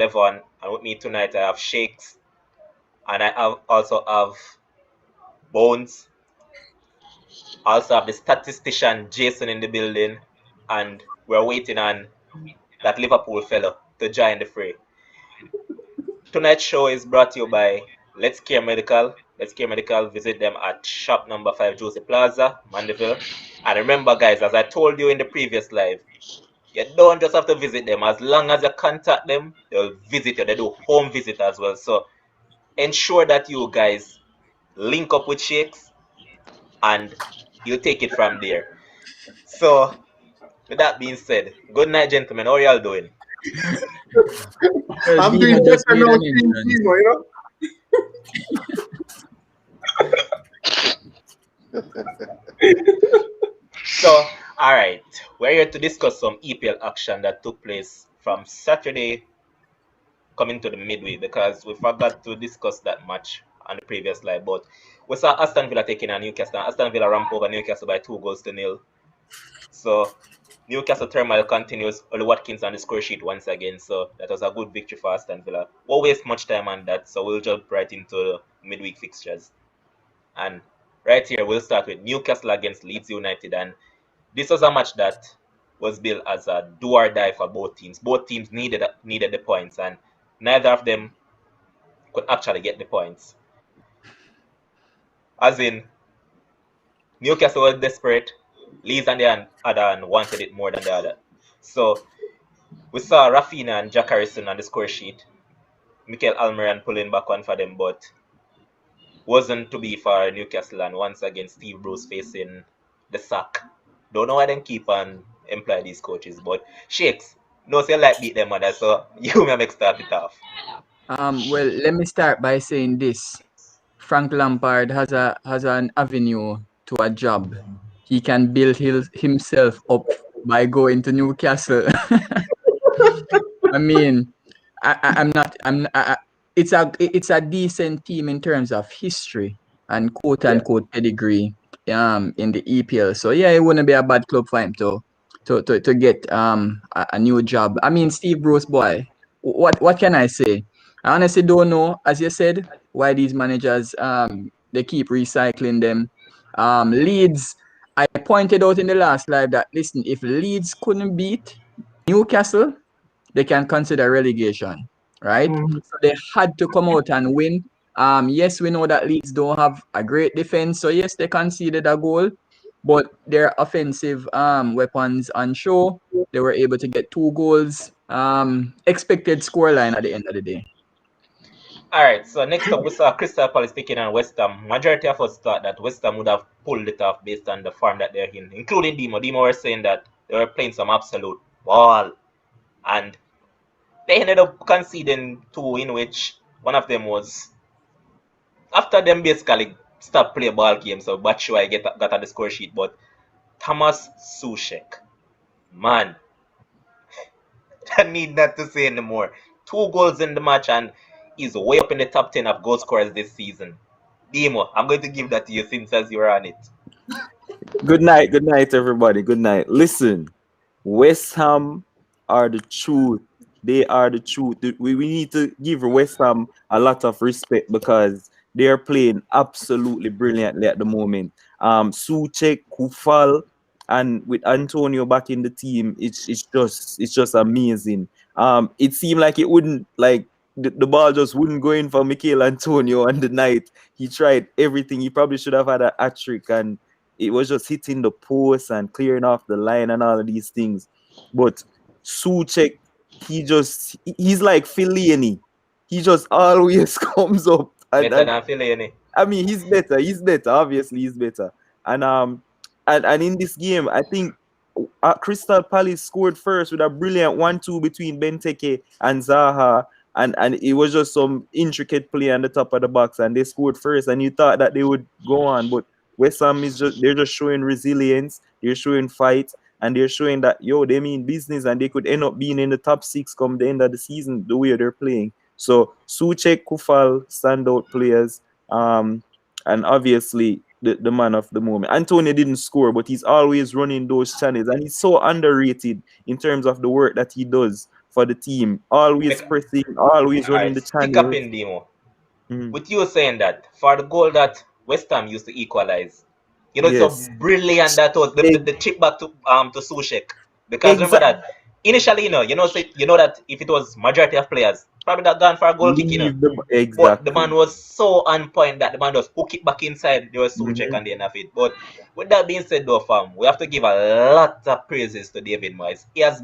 Levon, and with me tonight I have Shakes, and also have Bones. I also have the statistician Jason in the building, and we're waiting on that Liverpool fellow to join the fray. Tonight's show is brought to you by Let's Care Medical. Let's Care Medical, visit them at shop number 5 Josie Plaza, Mandeville. And remember, guys, as I told you in the previous live, you don't just have to visit them. As long as you contact them, they'll visit you. They do home visit as well. So ensure that you guys link up with Shakes and you'll take it from there. So with that being said, good night, gentlemen. How are y'all doing? I'm doing better now, you know. So, all right, we're here to discuss some EPL action that took place from Saturday coming to the midweek, because we forgot to discuss that match on the previous live. But we saw Aston Villa taking on Newcastle. Aston Villa ramp over Newcastle by 2-0. So Newcastle turmoil continues. Oli Watkins on the score sheet once again. So that was a good victory for Aston Villa. Won't waste much time on that. So we'll jump right into the midweek fixtures. And right here, we'll start with Newcastle against Leeds United. And this was a match that was built as a do or die for both teams. Both teams needed the points, and neither of them could actually get the points. As in, Newcastle was desperate. Leeds on the other hand wanted it more than the other. So we saw Rafinha and Jack Harrison on the score sheet. Mikel Almiron pulling back one for them, but wasn't to be for Newcastle. And once again, Steve Bruce facing the sack. Don't know why them keep on employ these coaches, but Shakes, no say like beat them mother, so you may make start it off. Well, let me start by saying this. Frank Lampard has an avenue to a job. He can build himself up by going to Newcastle. I mean, it's a decent team in terms of history and quote unquote pedigree in the EPL. So yeah, it wouldn't be a bad club for him to get a new job. I mean, Steve Bruce, boy, what can I say? I honestly don't know, as you said, why these managers they keep recycling them. Leeds, I pointed out in the last live that listen, if Leeds couldn't beat Newcastle, they can consider relegation, right? So they had to come out and win. Yes, we know that Leeds don't have a great defense, so yes, they conceded a goal, but their offensive weapons on show. They were able to get 2 goals. Expected scoreline at the end of the day. All right, so next up we saw Crystal Palace taking on West Ham. Majority of us thought that West Ham would have pulled it off based on the form that they're in, including Demo. Demo were saying that they were playing some absolute ball, and they ended up conceding 2, in which one of them was after them basically stopped playing ball games. So Batshuayi got on the score sheet, but Thomas Soucek, man, I need not to say anymore. 2 goals in the match, and he's way up in the top 10 of goal scorers this season. Demo, I'm going to give that to you since as you're on it. Good night, everybody. Good night. Listen, West Ham are the truth. They are the truth. We need to give West Ham a lot of respect because they are playing absolutely brilliantly at the moment. Soucek, Kufal, and with Antonio back in the team, it's just amazing. It seemed like it wouldn't the ball just wouldn't go in for Mikel Antonio on the night. He tried everything. He probably should have had a hat-trick, and it was just hitting the post and clearing off the line and all of these things. But Soucek, he's like Fellaini. He just always comes up. Better than Fellaini. I mean, he's better. Obviously, he's better. And in this game, I think Crystal Palace scored first with a brilliant 1-2 between Benteke and Zaha. And it was just some intricate play on the top of the box, and they scored first. And you thought that they would go on, but West Ham they're just showing resilience, they're showing fight, and they're showing that they mean business, and they could end up being in the top 6 come the end of the season the way they're playing. So Soucek, Kufal, standout players, and obviously the man of the moment. Antonio didn't score, but he's always running those channels, and he's so underrated in terms of the work that he does for the team. Always pressing, always running the stick up channel. in Demo. With you saying that, for the goal that West Ham used to equalize, you know, it's Yes. so brilliant that was the chip back to Sushek. Because remember that initially, you know that if it was majority of players, probably that gone for a goal kick, Exactly. But the man was so on point that the man just hook it back inside. There was Suchek and the end of it. But with that being said, though, fam, we have to give a lot of praises to David Moyes. He has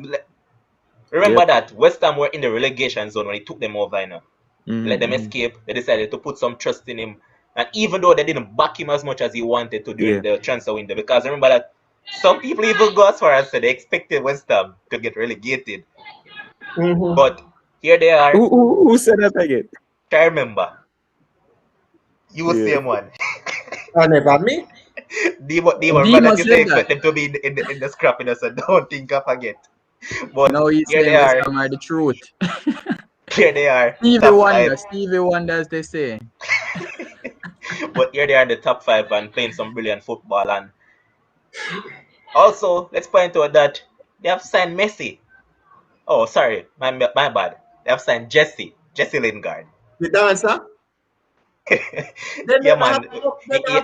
remember that West Ham were in the relegation zone when he took them over. Let them escape. They decided to put some trust in him, and even though they didn't back him as much as he wanted to during the transfer window, because remember that some people even go as far as say they expected West Ham to get relegated. But here they are. Who said that again? I remember. You same one. Never me. Demo remember that you say expect them to be in the scrappiness, and don't think I forget. But now he's here saying they are. West Ham are the truth. Here they are. Stevie Wonder, as they say. But here they are in the top 5 and playing some brilliant football. And also, let's point out that they have signed Messi. Oh, sorry, my bad. They have signed Jesse Lingard. The dancer? Yeah, man.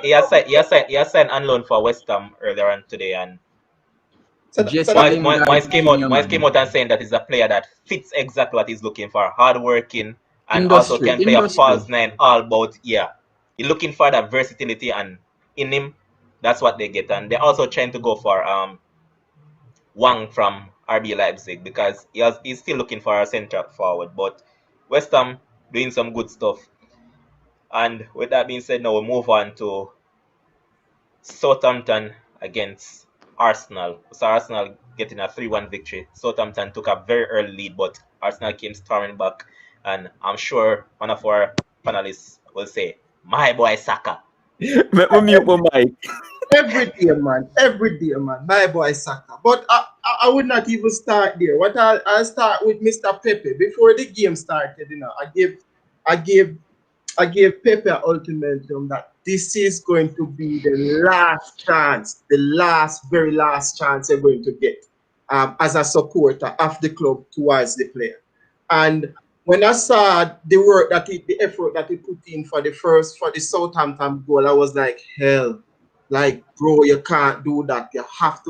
He has signed on loan for West Ham earlier on today, and Moyes came out and saying that he's a player that fits exactly what he's looking for, hardworking, and also can play a false 9 all about. Yeah, you're looking for that versatility, and in him, that's what they get. And they're also trying to go for Wang from RB Leipzig, because he's still looking for a centre forward. But West Ham doing some good stuff. And with that being said, now we'll move on to Southampton against Arsenal. So Arsenal getting a 3-1 victory. Southampton took a very early lead, but Arsenal came storming back. And I'm sure one of our panelists will say, my boy Saka. Let me mute my mic. Every day, man. My boy Saka. But I would not even start there. I'll start with Mr. Pepe. Before the game started, I gave Pepe an ultimatum that this is going to be the last chance, very last chance they're going to get as a supporter of the club towards the player. And when I saw the effort that he put in for the Southampton goal, I was like, hell, like, bro, you can't do that. You have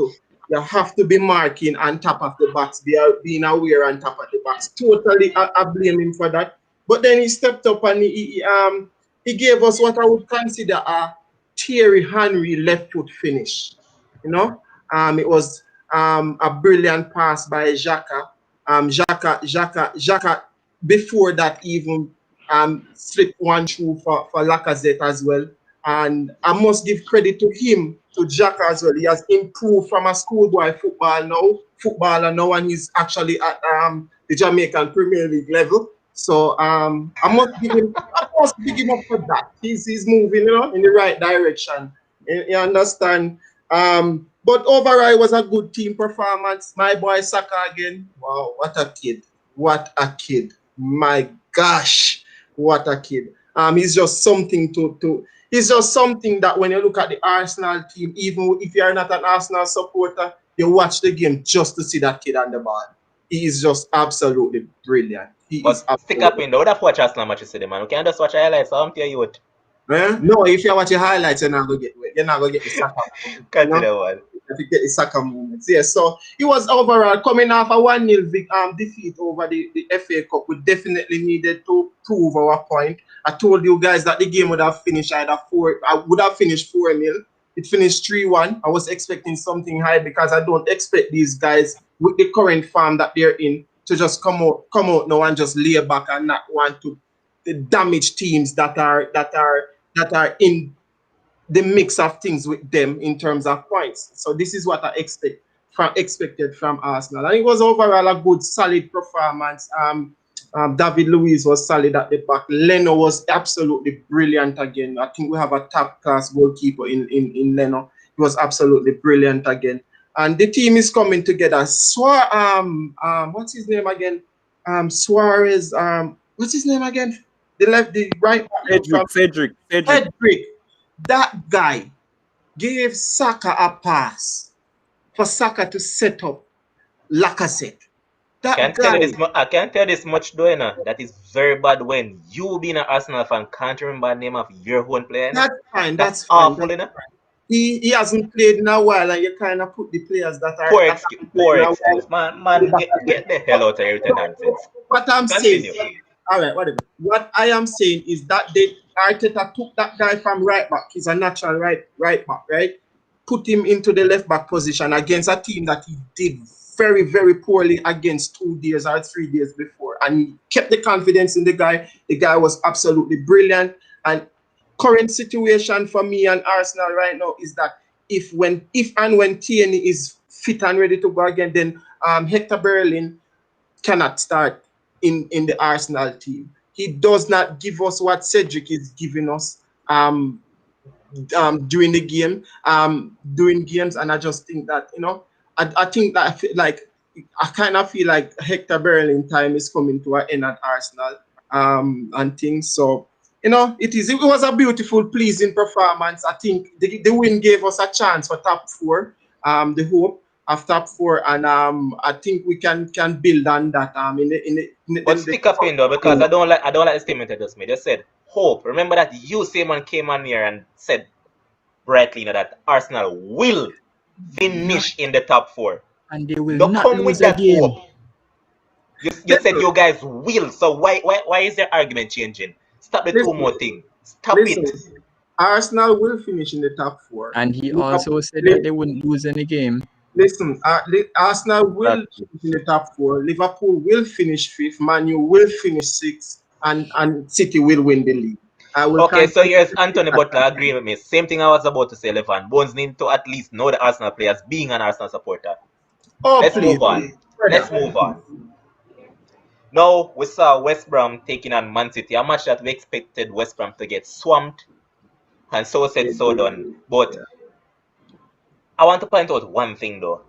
to be marking on top of the box, being aware on top of the box. Totally, I blame him for that. But then he stepped up and he gave us what I would consider a Thierry Henry left foot finish. It was a brilliant pass by Xhaka. Xhaka before that even slipped one through for Lacazette as well. And I must give credit to him, to Xhaka as well. He has improved from a schoolboy footballer now, and he's actually at the Jamaican Premier League level. So I must big him up for that. He's moving, in the right direction. You understand? But overall, it was a good team performance. My boy Saka again. Wow, what a kid! What a kid! My gosh, what a kid! He's just something He's just something that when you look at the Arsenal team, even if you are not an Arsenal supporter, you watch the game just to see that kid on the ball. He is just absolutely brilliant. Stick up in there. What if watch Arsenal matches today, man? We can't just watch highlights. So I'm telling you what. No, if you watch the highlights, you're not gonna get the Saka. Consider one. If you get the Saka moments. Yeah, so he was overall coming off a 1-0 defeat over the FA Cup. We definitely needed to prove our point. I told you guys that the game would have finished I would have finished 4-0. It finished 3-1. I was expecting something high because I don't expect these guys with the current form that they're in to just come out now and just lay back and not want to damage teams that are in the mix of things with them in terms of points. So this is what I expected from Arsenal. And it was overall a good, solid performance. David Luiz was solid at the back. Leno was absolutely brilliant again. I think we have a top-class goalkeeper in Leno. He was absolutely brilliant again. And the team is coming together. What's his name again? Suarez. What's his name again? The right back. Cedric. That guy gave Saka a pass for Saka to set up Lacazette. That Can't tell guy. you this. I can't tell you this much, though. You know, that is very bad when you, being an Arsenal fan, can't remember the name of your own player. You know? That's fine. That's That's fine. awful, you know. He hasn't played in a while, and you kind of put the players that Poor haven't excuse. played Poor in a while. excuse, man. Get the hell out of here with the nonsense. What I'm saying, Continue. all right, whatever. What I am saying is that Arteta took that guy from right back. He's a natural right back, right? Put him into the left back position against a team that he did very, very poorly against 2 days or 3 days before, and he kept the confidence in the guy. The guy was absolutely brilliant. And current situation for me and Arsenal right now is that if and when Tierney is fit and ready to go again, then Hector Berlin cannot start in the Arsenal team. He does not give us what Cedric is giving us during the game, during games, and I just think that I think that I kind of feel like Hector Berlin time is coming to an end at Arsenal and things. So it was a beautiful, pleasing performance. I think the win gave us a chance for top 4, the hope of top 4, and I think we can build on that But stick up in though, because I don't like the statement I just made. You said hope. Remember that you, Simon, came on here and said brightly, that Arsenal will finish in the top 4. And they will Don't not come with lose that again. hope. You said you guys will. So why is the argument changing? Stop the Listen, 2 more thing. Stop it. Arsenal will finish in the top 4. And he also said that they wouldn't lose any game. Listen, Arsenal will finish in the top 4. Liverpool will finish 5th. Man U will finish 6th, and City will win the league. Okay, so here's Anthony Butler agreeing with me. Same thing I was about to say, Levan. Bones need to at least know the Arsenal players, being an Arsenal supporter. Let's move on. Let's move on. Now, we saw West Brom taking on Man City, a match that we expected West Brom to get swamped, and so said, so done. But I want to point out one thing, though.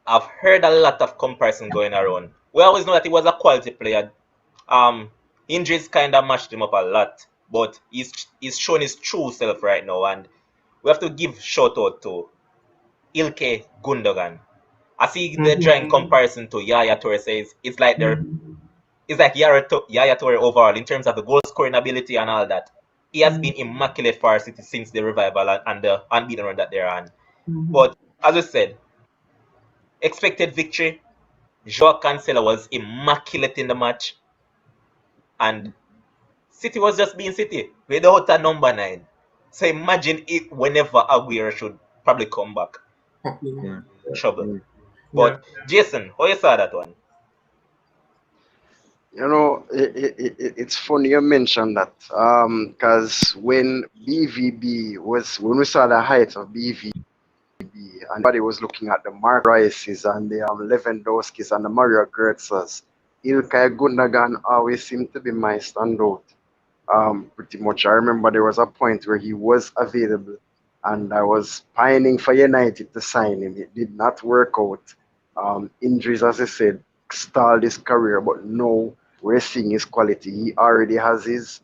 I've heard a lot of comparison going around. We always know that he was a quality player. Injuries kind of mashed him up a lot, but he's shown his true self right now, and we have to give shout out to Ilkay Gundogan. I see the drawing comparison to Yaya Toure says it's like Yaya Toure overall in terms of the goal scoring ability and all that. He has been immaculate for our City since the revival and the unbeaten run that they're on. But as I said, expected victory. Joao Cancelo was immaculate in the match, and City was just being City without a number 9. So imagine it whenever Aguero should probably come back. Trouble. But Jason, how you saw that one? It's funny you mentioned that because when we saw the height of BVB, and everybody was looking at the Mark Rices and the Lewandowskis and the Mario Götzes, Ilkay Gundogan always seemed to be my standout. Pretty much, I remember there was a point where he was available, and I was pining for United to sign him. It did not work out. Injuries, as I said, stalled his career, but now we're seeing his quality. He already has his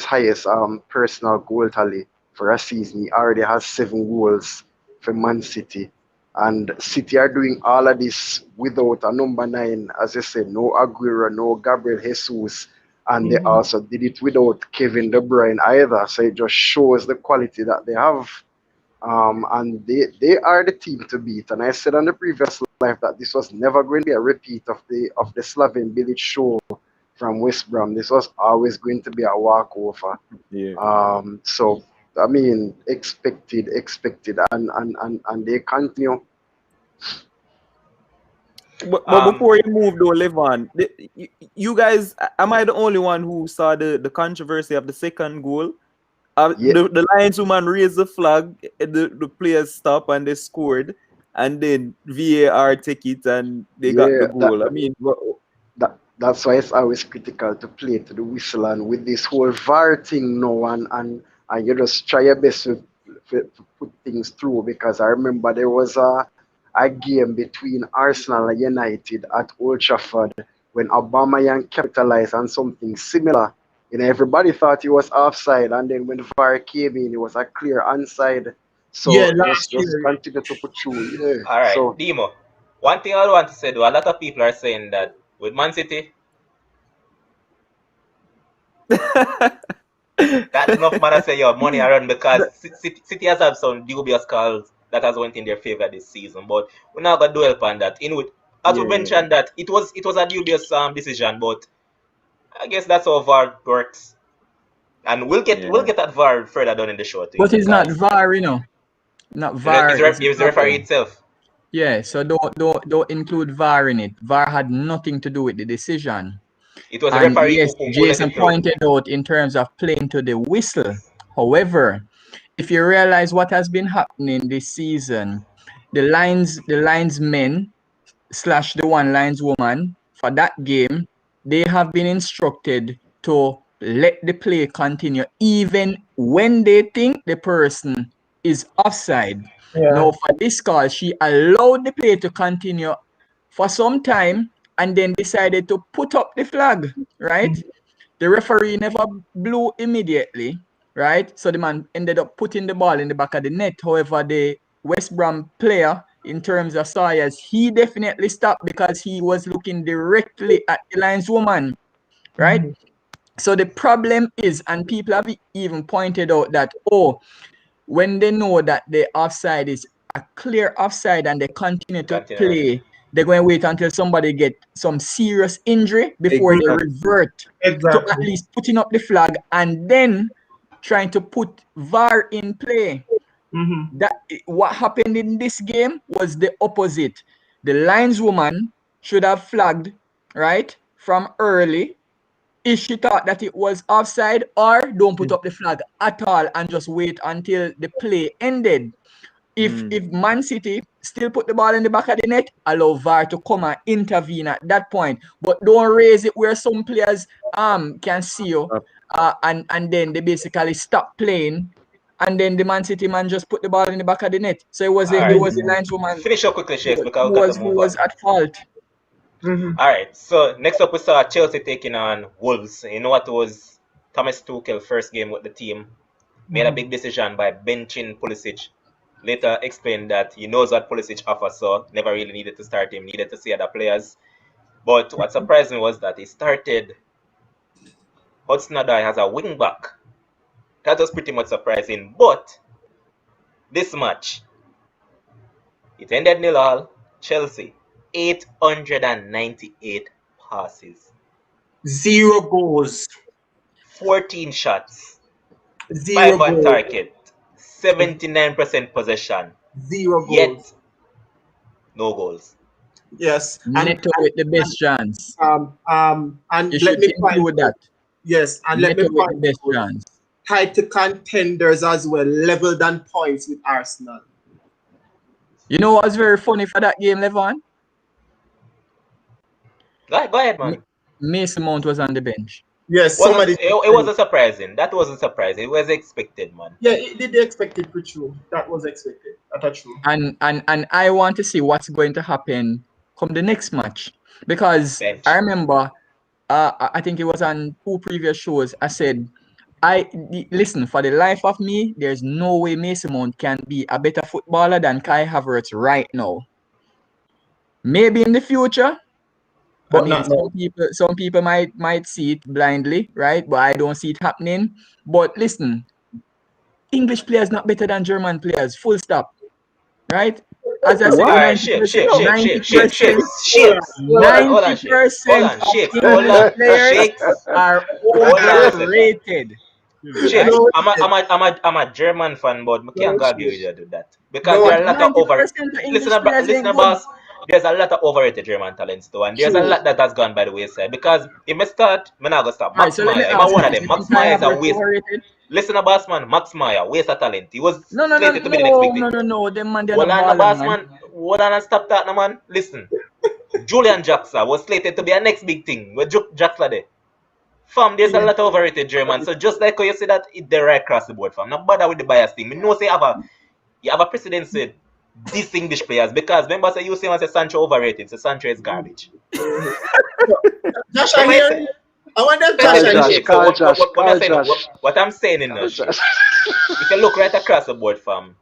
highest personal goal tally for a season. He already has 7 goals for Man City. And City are doing all of this without a number 9, as I said, no Aguero, no Gabriel Jesus, and they also did it without Kevin De Bruyne either. So it just shows the quality that they have. And they are the team to beat. And I said on the previous live that this was never going to be a repeat of the Slaven Bilic show from West Brom. This was always going to be a walkover. Yeah. So I mean, expected, and they continue. But before you move though, Levan, you guys, am I the only one who saw the controversy of the second goal? The lineswoman raised the flag, the players stopped and they scored, and then VAR take it and they got the goal. That's why it's always critical to play to the whistle, and with this whole VAR thing now, and you just try your best to put things through, because I remember there was a game between Arsenal and United at Old Trafford when Aubameyang capitalized on something similar. Everybody thought he was offside, and then when VAR came in, it was a clear onside. So just continue to put through. All right, so, Demo. One thing I want to say though, a lot of people are saying that with Man City, that enough man I say your money around because City has had some dubious calls that has went in their favor this season. But we're not gonna dwell upon that. As we mentioned that it was a dubious decision, but I guess that's how VAR works. And we'll get that VAR further down in the show too. But it's not VAR, you know. Not VAR. It's the referee itself. Yeah, so don't include VAR in it. VAR had nothing to do with the decision. It was the referee yes, who Jason pointed out in terms of playing to the whistle. However, if you realize what has been happening this season, the linesmen / the one lineswoman for that game, they have been instructed to let the play continue even when they think the person is offside. Yeah. Now, for this call, she allowed the play to continue for some time and then decided to put up the flag, right? The referee never blew immediately, right? So the man ended up putting the ball in the back of the net. However, the West Brom player, in terms of Sawyers, he definitely stopped because he was looking directly at the lineswoman, right? So the problem is, and people have even pointed out that, when they know that the offside is a clear offside and they continue to play, they're going to wait until somebody get some serious injury before they revert to at least putting up the flag and then trying to put VAR in play. That what happened in this game was the opposite. The lineswoman should have flagged, right, from early if she thought that it was offside, or don't put up the flag at all and just wait until the play ended. If Man City still put the ball in the back of the net, allow VAR to come and intervene at that point. But don't raise it where some players can see you and then they basically stop playing. And then the Man City man just put the ball in the back of the net. So it was the lineswoman. Finish up quickly, Shakes, because who was at fault. Alright, so next up we saw Chelsea taking on Wolves. You know what was Thomas Tuchel first game with the team? Made a big decision by benching Pulisic. Later explained that he knows what Pulisic offers, so never really needed to start him, needed to see other players. But what surprised me was that he started Hudson-Odoi as a wing back. That was pretty much surprising. But this match, it ended 0-0. Chelsea, 898 passes. 0 goals. 14 shots. 0 5 on goals. target. 79% possession. 0 goals. Yet, no goals. Yes. Neto with the best chance. And you let should me include that. Yes, and Neto let me with the best chance. tied to contenders as well, level than points with Arsenal. You know what was very funny for that game, Levon? Go ahead, man. Mason Mount was on the bench. Yes, it wasn't surprising. That wasn't surprising. It was expected, man. Yeah, they expected for true. That was expected. That's true. And I want to see what's going to happen come the next match, because I remember, I think it was on 2 previous shows. I said, listen, for the life of me, there's no way Mason Mount can be a better footballer than Kai Havertz right now. Maybe in the future. But some people might see it blindly, right? But I don't see it happening. But listen, English players not better than German players. Full stop. Right? As I said, 90% of English players are overrated. I'm a German fan, but I can't argue with you do that, because there are a lot of there's a lot of overrated German talents too, and there's a lot that has gone by the wayside. Because if I start, I'm not gonna stop. Max Meyer, I'm one of them. Max Meyer is a waste. Listen to boss man, Max Meyer, waste of talent. He was slated to be the next big thing. No, them man, hold on, boss man. Hold on and stop that, no man. Listen, Julian Jackson was slated to be a next big thing. With Jackson there. Fam, there's a lot of overrated German. So just like how you say that, they're right across the board, fam. Not bother with the bias thing. Me know say you have a precedence with these English players, because remember say you say Sancho overrated, so Sancho is garbage. Josh, I hear. I want them What I'm saying in this, if you look right across the board, fam,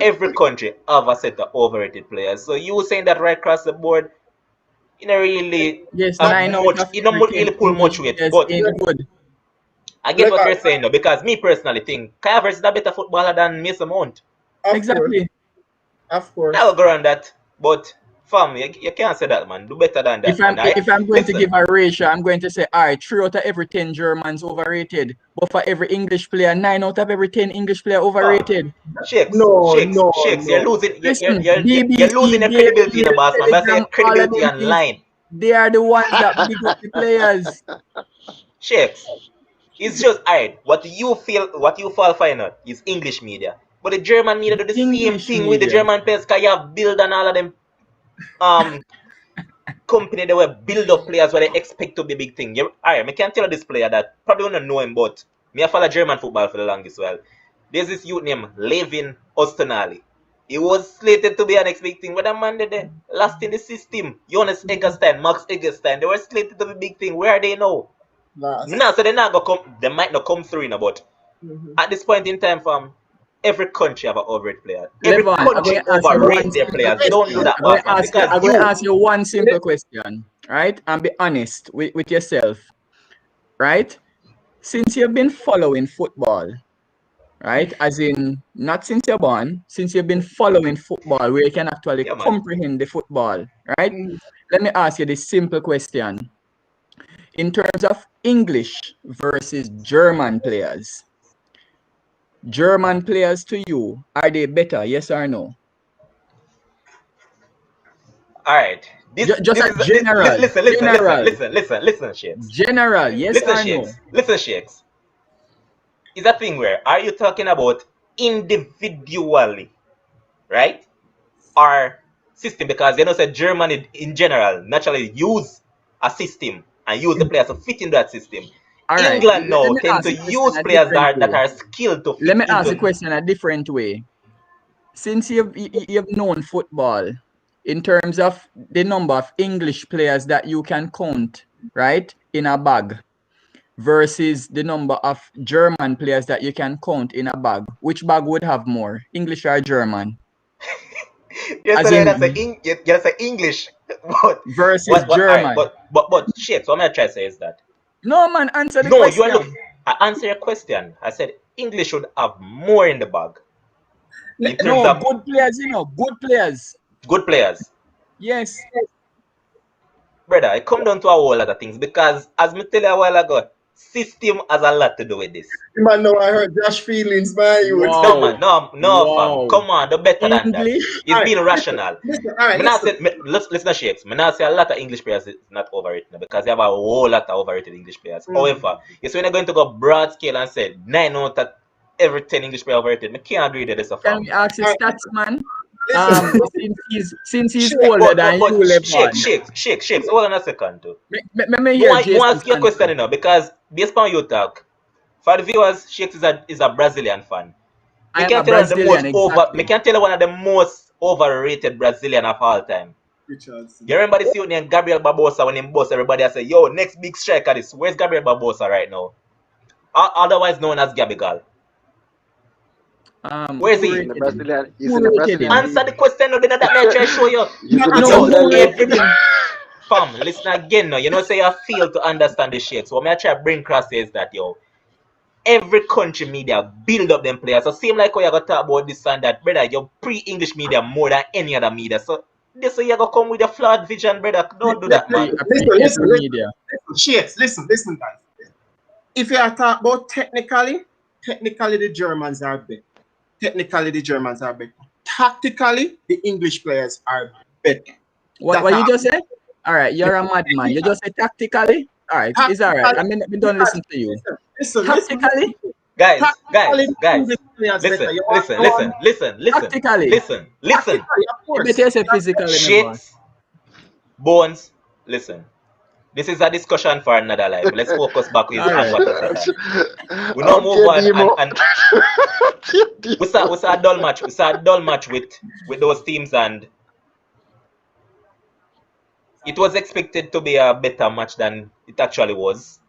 every country have a set of overrated players. So you saying that right across the board, you know really Yes, have 9 out much, of you every don't 10 really pull English much weight. players But ain't good. I get what Like, you're saying though, because me personally think Kai Havertz is a better footballer than Mason Mount. of course, Exactly. of I course. will go on that, but fam, you can't say that, man. Do better than that, man. If I'm going to Listen, give a ratio, I'm going to say, all right, 3 out of every 10 Germans overrated. But for every English player, 9 out of every 10 English player fam, overrated. Shakes, No, Shakes, no, Shakes. You're no. losing, Listen, you're losing BBC, your Daily credibility in the Mail, boss, man. But I say Telegram, your all of credibility them things, online. they are the ones that big up the players. Shakes. It's just alright. What you fall for not is English media. But the German media do the same English thing with the media. German players because you have build and all of them um company they will build up players where they expect to be big thing. Alright, I can tell you this player that probably don't know him, but me I follow German football for the longest while. There's this youth named Levin Ostonali. He was slated to be an next big thing, but the man they last in the system. Jonas Eggerstein, Max Eggerstein, they were slated to be big thing. Where are they now? Last. No, so they're not gonna come. They might not come through, but at this point in time, fam, every country have an overrated player. Every Levon, I'm going country to ask you one overrate their simple players. Don't do question. that, boss, man. Because I'm going to ask you one simple question, right? And be honest with yourself, right? Since you've been following football, right? As in, not since you're born, since you've been following football where you can actually yeah, man. comprehend the football, right? Let me ask you this simple question. In terms of English versus German players to you, are they better? Yes or no? All right. Just a general. Listen, Shakes. General, yes or no? Listen, Shakes. Is that thing where are you talking about individually, right? Or system? Because you know, say Germany in general naturally use a system and use the players to fit in that system. All right. England Let now me tend ask to the question use a players different that way. are skilled to fit Let me ask the into. question a different way. Since you've known football, in terms of the number of English players that you can count, right, in a bag, versus the number of German players that you can count in a bag, which bag would have more, English or German? Yes, As sir, in that's a English, but versus all right, German. but shit. So what I'm trying to say is that No, man, answer the no, you are question. look. I answer your question. I said English should have more in the bag in terms No, of good players, good players. good players. Yes. Brother, it come down to a whole lot of things because, as me tell you a while ago, system has a lot to do with this. Man, no, I heard Josh feelings, man. You would No, man, no, fam. Come on, do better than that. English. It's being rational. Listen. Listen, Shakes. Me not say a lot of English players is not overrated because you have a whole lot of overrated English players. However, it's when you're going to go broad scale and say 9 out of every 10 English players overrated. Me can't agree with this, Can fam. we ask you stats, man? Listen. Since he's older than you, Levon. Shakes. Hold on a second, too. Me hear Jason's ask you a question, because based on you talk, for the viewers, Shakes is a Brazilian fan. I am a Brazilian, exactly. Me can tell you one of the most overrated Brazilian of all time. Richardson. You remember this youth named Gabriel Barbosa when he boss everybody I say, yo, next big striker this. Where's Gabriel Barbosa right now? Otherwise known as Gabigal. Where's he? He's in the Brazilian. He's Who in the rated Brazilian him? Answer the league. question, no, that I try to show you. He's in the No, Brazilian who league. rated him? Fam, listen again now. You know, say you feel to understand the shit. So what I try to bring across is that, yo, every country media build up them players. So same like how you got to talk about this and that, brother. Your pre-English media more than any other media. So this way you got to come with a flawed vision, brother. Don't do that, man. Listen. Shakes, listen, guys. If you are talking about technically the Germans are better. Tactically, the English players are better. What you just said? All right, you're a madman. You just said tactically? All right, it's all right. I mean, we don't listen to you. Listen. Tactically? Guys, Tactically, listen. Tactically. Listen. Tactically, of course. Better you say physically. Shit, bones, listen. This is a discussion for another life. Let's focus back with Alright. what is it. We now move on and we saw a dull match. We saw a dull match with those teams, and it was expected to be a better match than it actually was.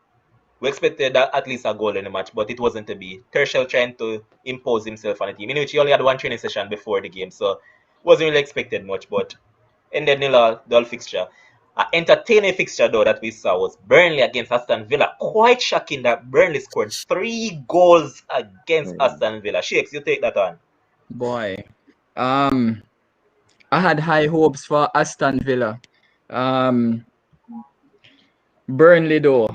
We expected at least a goal in the match, but it wasn't to be. Tershel trying to impose himself on the team, in which he only had one training session before the game, so wasn't really expected much, but ended 0-0 dull fixture. An entertaining fixture though that we saw was Burnley against Aston Villa. Quite shocking that Burnley scored 3 goals against Aston Villa. Shakes, you take that on. Boy, I had high hopes for Aston Villa. Burnley though,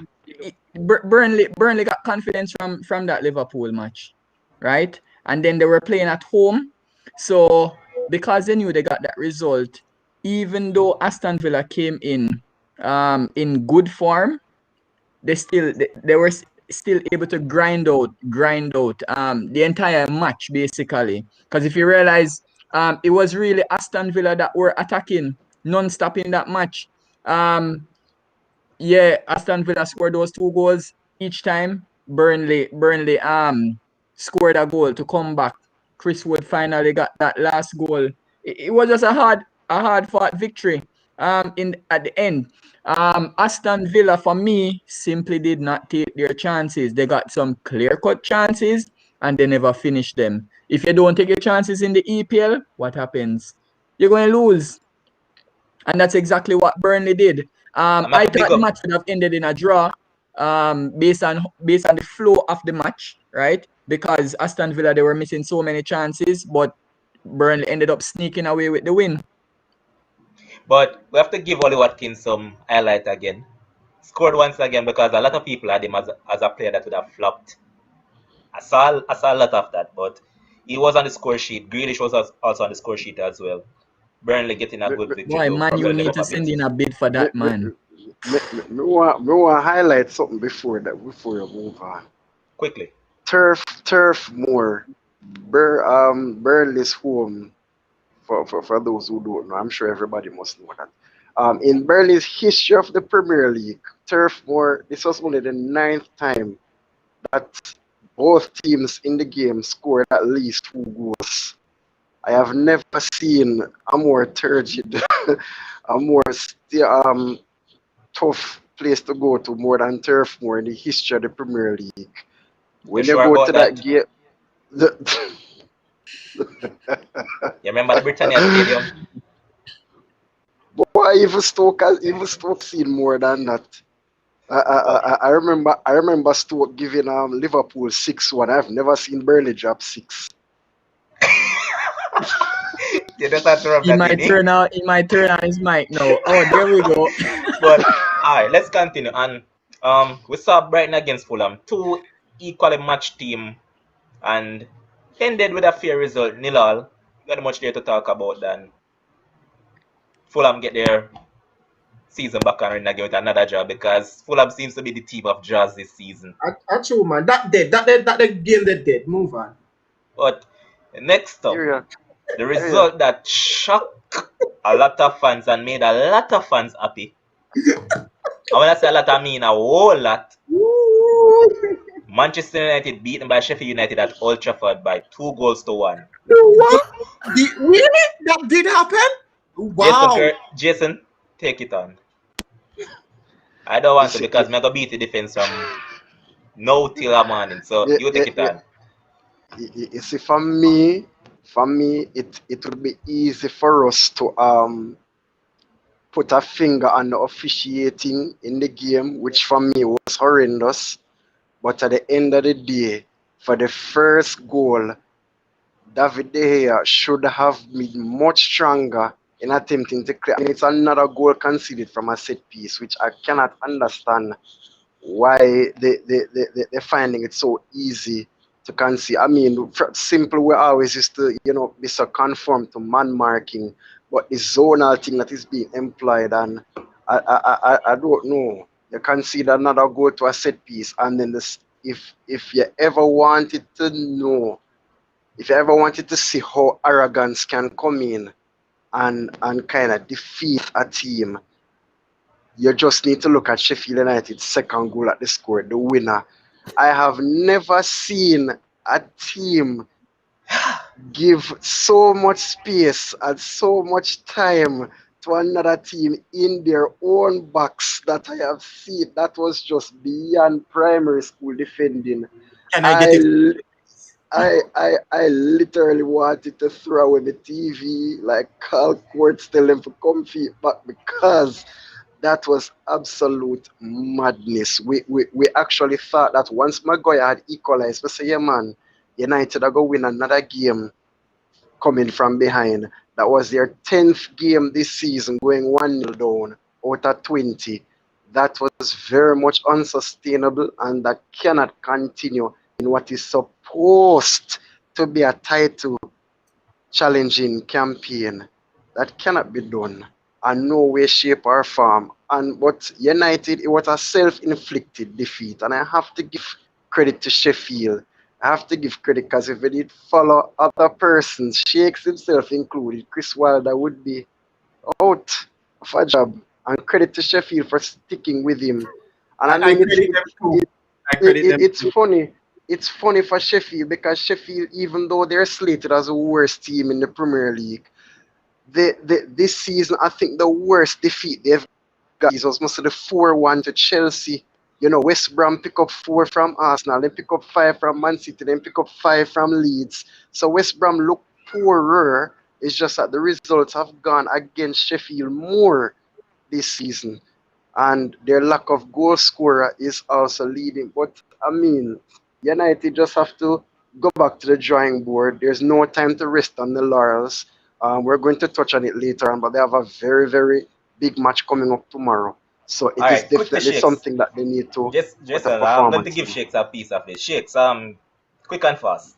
Burnley got confidence from that Liverpool match, right? And then they were playing at home, so because they knew they got that result, even though Aston Villa came in good form, they were still able to grind out the entire match basically. Because if you realize, it was really Aston Villa that were attacking non-stop in that match. Yeah, Aston Villa scored those 2 goals each time. Burnley scored a goal to come back. Chris Wood finally got that last goal. It was just a hard fought victory in at the end. Aston Villa for me simply did not take their chances. They got some clear-cut chances and they never finished them. If you don't take your chances in the EPL, what happens? You're going to lose. And that's exactly what Burnley did. I thought the match would have ended in a draw, based on the flow of the match, right? Because Aston Villa, they were missing so many chances, but Burnley ended up sneaking away with the win. But we have to give Ollie Watkins some highlight again. Scored once again because a lot of people had him as a player that would have flopped. I saw a lot of that, but he was on the score sheet. Grealish was also on the score sheet as well. Burnley getting a good victory. Boy, man, you need to send in a bid for that, man. Me want to highlight something before you move on. Quickly. Turf Moor, Burnley's home. For those who don't know, I'm sure everybody must know that. In Burnley's history of the Premier League, Turf Moor, this was only the 9th time that both teams in the game scored at least 2 goals. I have never seen a more turgid, a more tough place to go to more than Turf Moor in the history of the Premier League. When you go to that game, you remember the Britannia Stadium? Boy, even Stoke seen more than that. I remember Stoke giving Liverpool 6-1. I've never seen Burnley drop 6. You just have to rub He might turn on his mic now. Oh, there we go. But alright, let's continue. And we saw Brighton against Fulham, 2 equally matched team, and ended with a fair result, 0-0. Not much there to talk about then. Fulham get their season back and running again with another draw because Fulham seems to be the team of draws this season. Actually, man, that game dead. Move on. But next up, the result that shocked a lot of fans and made a lot of fans happy. And when I say a lot, I mean a whole lot. Manchester United beaten by Sheffield United at Old Trafford by 2-1. What? Really? That did happen? Wow. Jason, take it on. I don't want to because I'm going to beat the defense from now till the morning. So you take it on. You see, for me, it would be easy for us to put a finger on the officiating in the game, which for me was horrendous. But at the end of the day, for the first goal, David De Gea should have been much stronger in attempting to clear. I mean, it's another goal conceded from a set piece, which I cannot understand why they're finding it so easy to concede. I mean, simple, we always used to, be so conformed to man marking, but the zonal thing that is being employed, and I don't know. You concede another goal to a set piece, and then if you ever wanted to know, if you ever wanted to see how arrogance can come in and kind of defeat a team, you just need to look at Sheffield United's second goal at the score, the winner. I have never seen a team give so much space and so much time to another team in their own box that I have seen. That was just beyond primary school defending. Can I get it? I literally wanted to throw away the TV, like call courts, tell them to come feet back because that was absolute madness. We actually thought that once Maguire had equalized, we say, yeah, man, United are going to win another game coming from behind. That was their 10th game this season, going 1-0 down out of 20. That was very much unsustainable, and that cannot continue in what is supposed to be a title challenging campaign. That cannot be done in no way, shape, or form. But United, it was a self-inflicted defeat, and I have to give credit to Sheffield. I have to give credit because if they did follow other persons, Shakes himself included, Chris Wilder would be out of a job. And credit to Sheffield for sticking with him. And I mean, it's funny. It's funny for Sheffield because Sheffield, even though they're slated as the worst team in the Premier League, this season, I think the worst defeat they've got was mostly the 4-1 to Chelsea. You know, West Brom pick up 4 from Arsenal, then pick up 5 from Man City, then pick up 5 from Leeds. So West Brom look poorer. It's just that the results have gone against Sheffield more this season. And their lack of goal scorer is also leading. But, I mean, United just have to go back to the drawing board. There's no time to rest on the laurels. We're going to touch on it later on, but they have a very, very big match coming up tomorrow. So it is definitely something that they need to Jason, I'm going to give Shakes a piece of it. Shakes, quick and fast.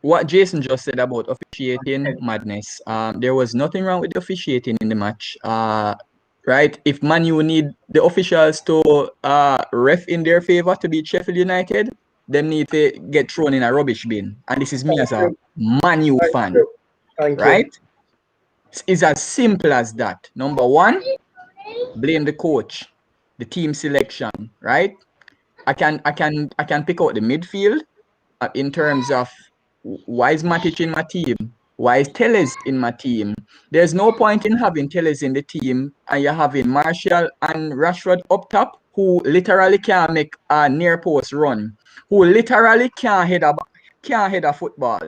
What Jason just said about officiating, madness. There was nothing wrong with the officiating in the match. Right? If Man U need the officials to ref in their favor to beat Sheffield United, they need to get thrown in a rubbish bin. And this is me as a Man U fan. Right? It's as simple as that. Number one, blame the coach, the team selection, right? I can pick out the midfield in terms of why is Matic in my team? Why is Telles in my team? There's no point in having Telles in the team and you're having Martial and Rashford up top who literally can't make a near post run, who literally can't head a football.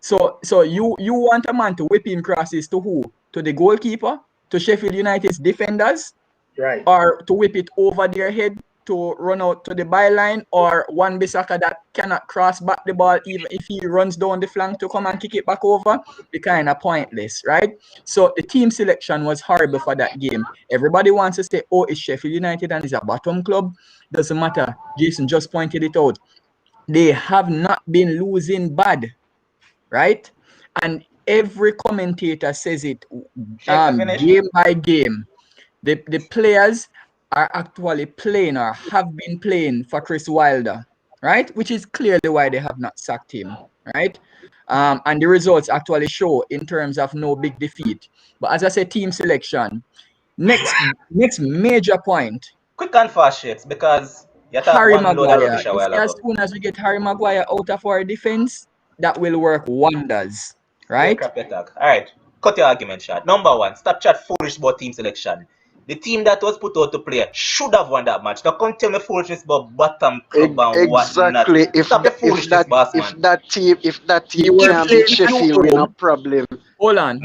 So you want a man to whip in crosses to who? To the goalkeeper? To Sheffield United's defenders? Right. Or to whip it over their head to run out to the byline? Or Wan-Bissaka that cannot cross back the ball even if he runs down the flank to come and kick it back over? Be kind of pointless, right? So the team selection was horrible for that game. Everybody wants to say, oh, it's Sheffield United and it's a bottom club. Doesn't matter. Jason just pointed it out. They have not been losing bad. Right? And every commentator says it game by game. The players are actually playing or have been playing for Chris Wilder, right? Which is clearly why they have not sacked him, right? And the results actually show in terms of no big defeat. But as I said, team selection. Next major point. Quick and fast, Shakes, because Harry Maguire. As soon as we get Harry Maguire out of our defense, that will work wonders, right? All right, cut your argument short. Number one, stop chat foolish about team selection. The team that was put out to play should have won that match. Now come tell me foolishness about bottom club and exactly. If that team can beat Sheffield, we no problem. Hold on,